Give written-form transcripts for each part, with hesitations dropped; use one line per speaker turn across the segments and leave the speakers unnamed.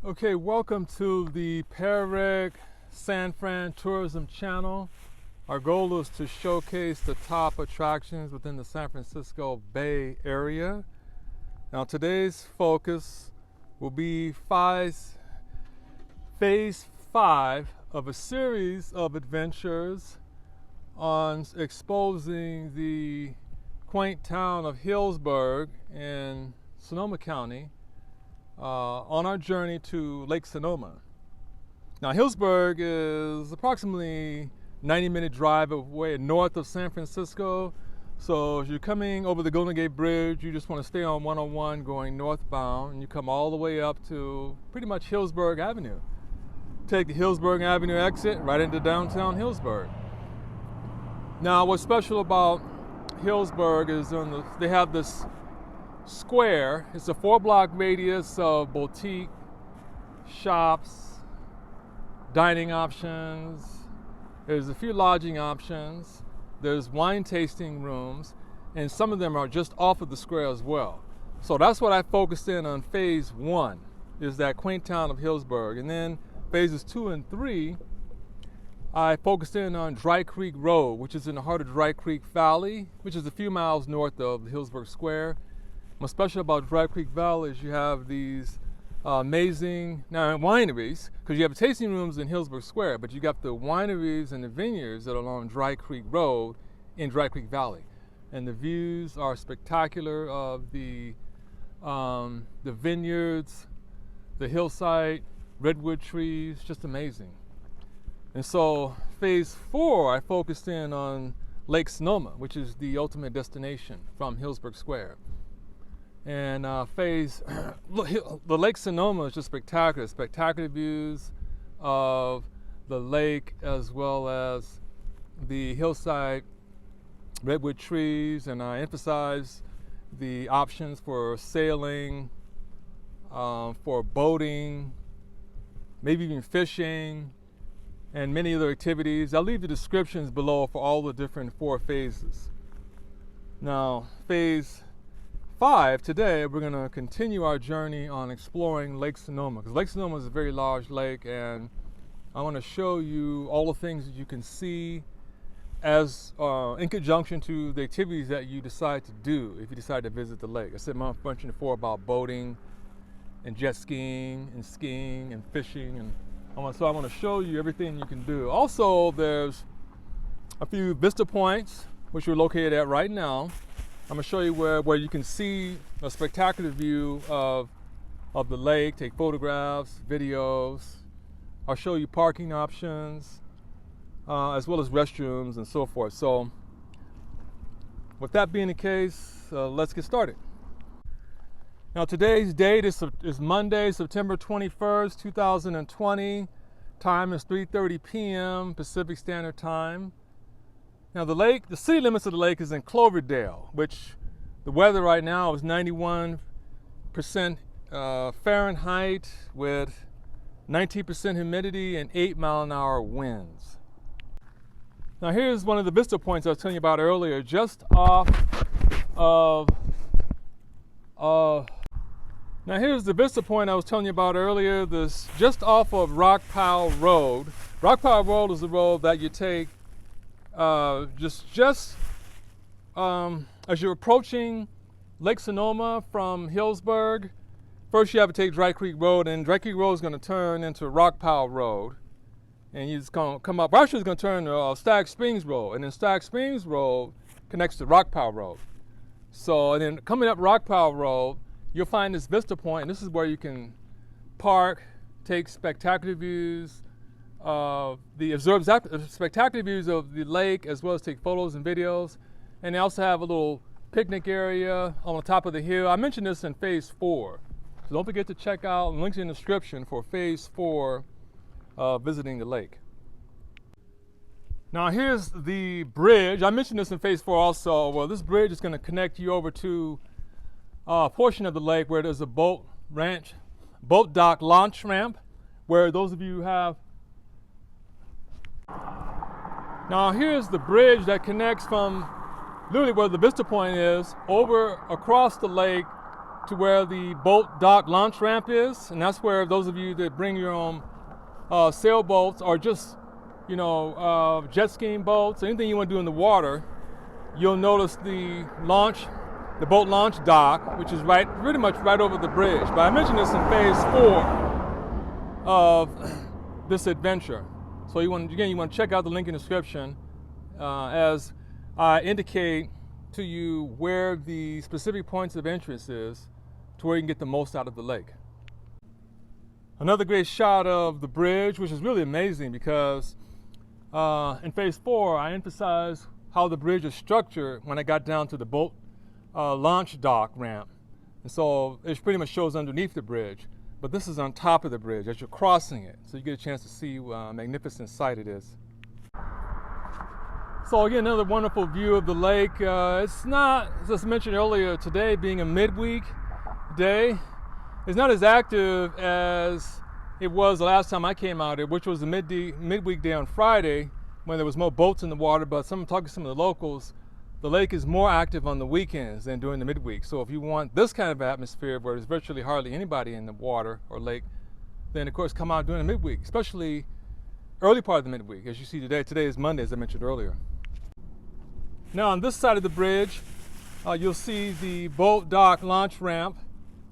Okay, welcome to the PairRec San Fran Tourism channel. Our goal is to showcase the top attractions within the San Francisco Bay Area. Now today's focus will be phase 5 of a series of adventures on exposing the quaint town of Healdsburg in Sonoma County on our journey to Lake Sonoma. Now Healdsburg is approximately 90-minute drive away north of San Francisco. So if you're coming over the Golden Gate Bridge, you just want to stay on 101 going northbound, and you come all the way up to pretty much Healdsburg Avenue. Take the Healdsburg Avenue exit right into downtown Healdsburg. Now what's special about Healdsburg is they have this square. It's a 4-block radius of boutique shops, dining options. There's a few lodging options. There's wine tasting rooms, and some of them are just off of the square as well. So that's what I focused in on phase 1, is that quaint town of Healdsburg. And then phases 2 and 3, I focused in on Dry Creek Road, which is in the heart of Dry Creek Valley, which is a few miles north of the Healdsburg Square. What's special about Dry Creek Valley is you have these amazing wineries, because you have tasting rooms in Healdsburg Square, but you got the wineries and the vineyards that are along Dry Creek Road in Dry Creek Valley. And the views are spectacular of the vineyards, the hillside, redwood trees, just amazing. And so phase 4, I focused in on Lake Sonoma, which is the ultimate destination from Healdsburg Square. And the Lake Sonoma is just spectacular. Spectacular views of the lake as well as the hillside redwood trees. And I emphasize the options for sailing, for boating, maybe even fishing, and many other activities. I'll leave the descriptions below for all the different 4 phases. Now, phase 5, today we're going to continue our journey on exploring Lake Sonoma, because Lake Sonoma is a very large lake, and I want to show you all the things that you can see as in conjunction to the activities that you decide to do if you decide to visit the lake. I said I mentioned before about boating and jet skiing and fishing, and so I want to show you everything you can do. Also, there's a few vista points which we're located at right now. I'm going to show you where you can see a spectacular view of the lake, take photographs, videos. I'll show you parking options, as well as restrooms and so forth. So with that being the case, let's get started. Now today's date is Monday, September 21st, 2020. Time is 3:30 p.m. Pacific Standard Time. Now the city limits of the lake is in Cloverdale, which the weather right now is 91% Fahrenheit with 19% humidity and 8-mile-an-hour winds. Now here's one of the vista points I was telling you about earlier, just off of, now here's the vista point I was telling you about earlier, this just off of Rock Pile Road. Rock Pile Road is the road that you take as you're approaching Lake Sonoma from Healdsburg. First you have to take Dry Creek Road, and Dry Creek Road is going to turn into Rock Pile Road, and you're just going to come up. Actually, it's going to turn to Stag Springs Road, and then Stag Springs Road connects to Rock Pile Road. So, and then coming up Rock Pile Road, you'll find this vista point, and this is where you can park, take spectacular views of spectacular views of the lake, as well as take photos and videos. And they also have a little picnic area on the top of the hill. I mentioned this in phase 4, so don't forget to check out the links in the description for phase 4 visiting the lake. Now here's the bridge. I mentioned this in phase 4 also. Well, this bridge is going to connect you over to a portion of the lake where there's a boat dock launch ramp, where those of you who have. Now here's the bridge that connects from literally where the vista point is over across the lake to where the boat dock launch ramp is, and that's where those of you that bring your own sailboats or just, jet skiing boats, anything you want to do in the water, you'll notice the boat launch dock, which is pretty much right over the bridge. But I mentioned this in phase 4 of this adventure. So you want to check out the link in the description as I indicate to you where the specific points of interest is to where you can get the most out of the lake. Another great shot of the bridge, which is really amazing because in phase 4 I emphasized how the bridge is structured when I got down to the boat launch dock ramp. And so it pretty much shows underneath the bridge, but this is on top of the bridge as you're crossing it, so you get a chance to see what a magnificent sight it is. So again, another wonderful view of the lake. It's not, as I mentioned earlier, today being a midweek day, it's not as active as it was the last time I came out here, which was the midweek day on Friday when there was more boats in the water. But talking to some of the locals, the lake is more active on the weekends than during the midweek. So if you want this kind of atmosphere where there's virtually hardly anybody in the water or lake, then of course come out during the midweek, especially early part of the midweek. As you see today, today is Monday, as I mentioned earlier. Now on this side of the bridge, you'll see the boat dock launch ramp.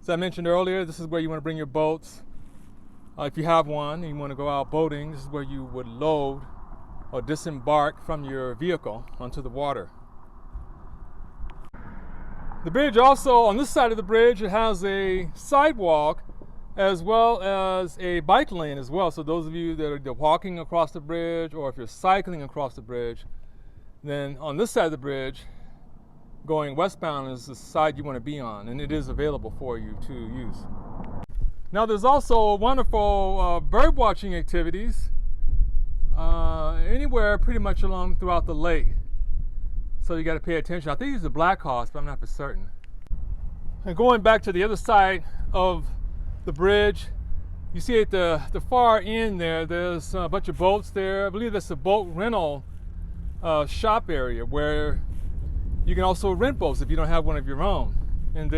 As I mentioned earlier, this is where you want to bring your boats. If you have one and you want to go out boating, this is where you would load or disembark from your vehicle onto the water. The bridge also, on this side of the bridge, it has a sidewalk as well as a bike lane as well. So those of you that are walking across the bridge or if you're cycling across the bridge, then on this side of the bridge, going westbound is the side you want to be on, and it is available for you to use. Now there's also wonderful bird watching activities anywhere pretty much along throughout the lake. So you got to pay attention. I think these are black hawks, but I'm not for certain. And going back to the other side of the bridge, you see at the far end there's a bunch of boats there. I believe that's a boat rental shop area where you can also rent boats if you don't have one of your own, and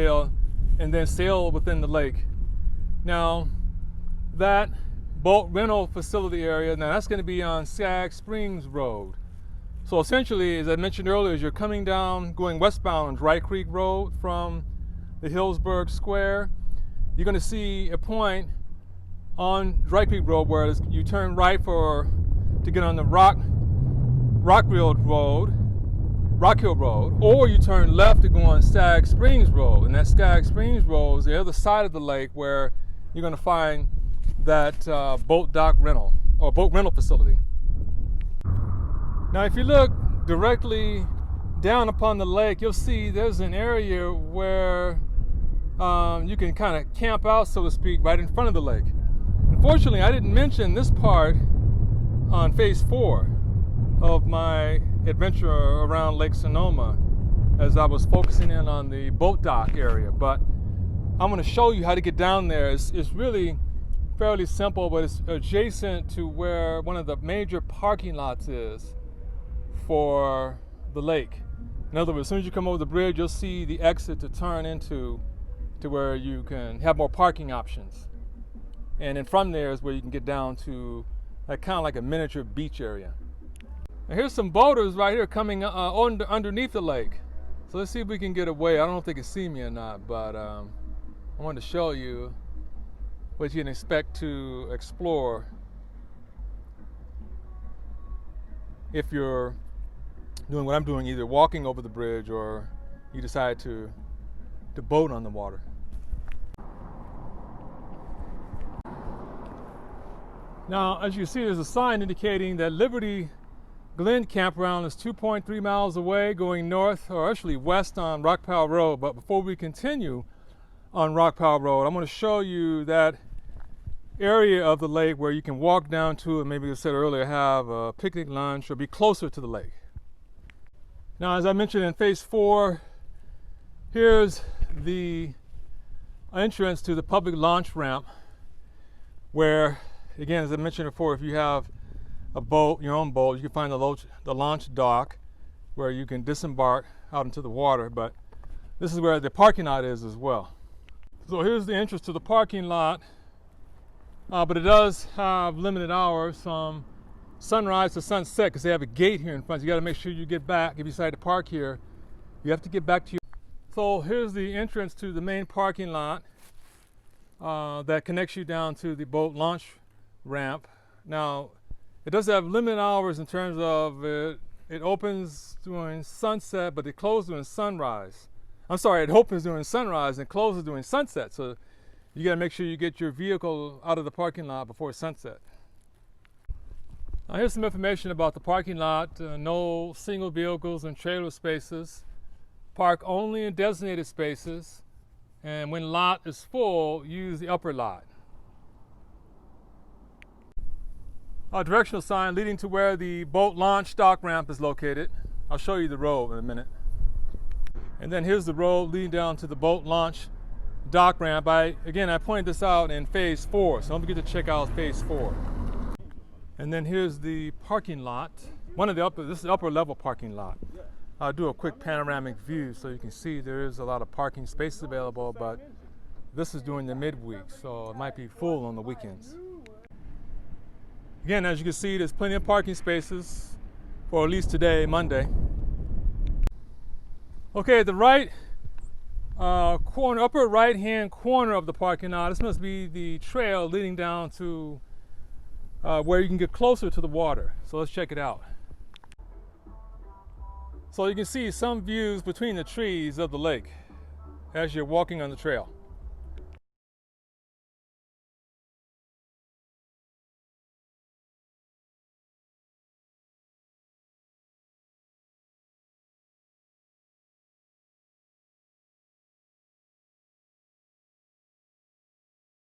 then sail within the lake. Now that boat rental facility area, now that's going to be on Sag Springs Road. So essentially, as I mentioned earlier, as you're coming down, going westbound on Dry Creek Road from the Hillsburg Square, you're going to see a point on Dry Creek Road where you turn right to get on the Rock Hill Road, or you turn left to go on Sag Springs Road. And that Sag Springs Road is the other side of the lake where you're going to find that boat dock rental or boat rental facility. Now if you look directly down upon the lake, you'll see there's an area where you can kind of camp out, so to speak, right in front of the lake. Unfortunately, I didn't mention this part on phase 4 of my adventure around Lake Sonoma as I was focusing in on the boat dock area, but I'm going to show you how to get down there. It's really fairly simple, but it's adjacent to where one of the major parking lots is for the lake. In other words, as soon as you come over the bridge, you'll see the exit to turn into where you can have more parking options. And then from there is where you can get down to kind of like a miniature beach area. Now here's some boaters right here coming underneath the lake. So let's see if we can get away. I don't know if they can see me or not, but I wanted to show you what you can expect to explore if you're doing what I'm doing, either walking over the bridge or you decide to boat on the water. Now, as you see, there's a sign indicating that Liberty Glen Campground is 2.3 miles away, going north, or actually west on Rock Powell Road. But before we continue on Rock Powell Road, I'm going to show you that area of the lake where you can walk down to, and maybe, as I said earlier, have a picnic lunch or be closer to the lake. Now, as I mentioned in phase 4, here's the entrance to the public launch ramp where, again, as I mentioned before, if you have a boat, your own boat, you can find the launch dock where you can disembark out into the water, but this is where the parking lot is as well. So here's the entrance to the parking lot, but it does have limited hours from sunrise to sunset because they have a gate here in front. You got to make sure you get back. If you decide to park here, you have to get back to your. So here's the entrance to the main parking lot that connects you down to the boat launch ramp. Now, it does have limited hours in terms of it opens during sunset, but it closes during sunrise. I'm sorry, it opens during sunrise and closes during sunset. So you got to make sure you get your vehicle out of the parking lot before sunset. Now here's some information about the parking lot. No single vehicles and trailer spaces. Park only in designated spaces. And when lot is full, use the upper lot. A directional sign leading to where the boat launch dock ramp is located. I'll show you the road in a minute. And then here's the road leading down to the boat launch dock ramp. I pointed this out in phase 4, so don't forget to check out phase 4. And then here's the parking lot. This is the upper level parking lot. I'll do a quick panoramic view so you can see there is a lot of parking spaces available, but this is during the midweek, so it might be full on the weekends. Again, as you can see, there's plenty of parking spaces for at least today, Monday. Okay, the right corner, upper right-hand corner of the parking lot, this must be the trail leading down to where you can get closer to the water. So let's check it out. So you can see some views between the trees of the lake as you're walking on the trail.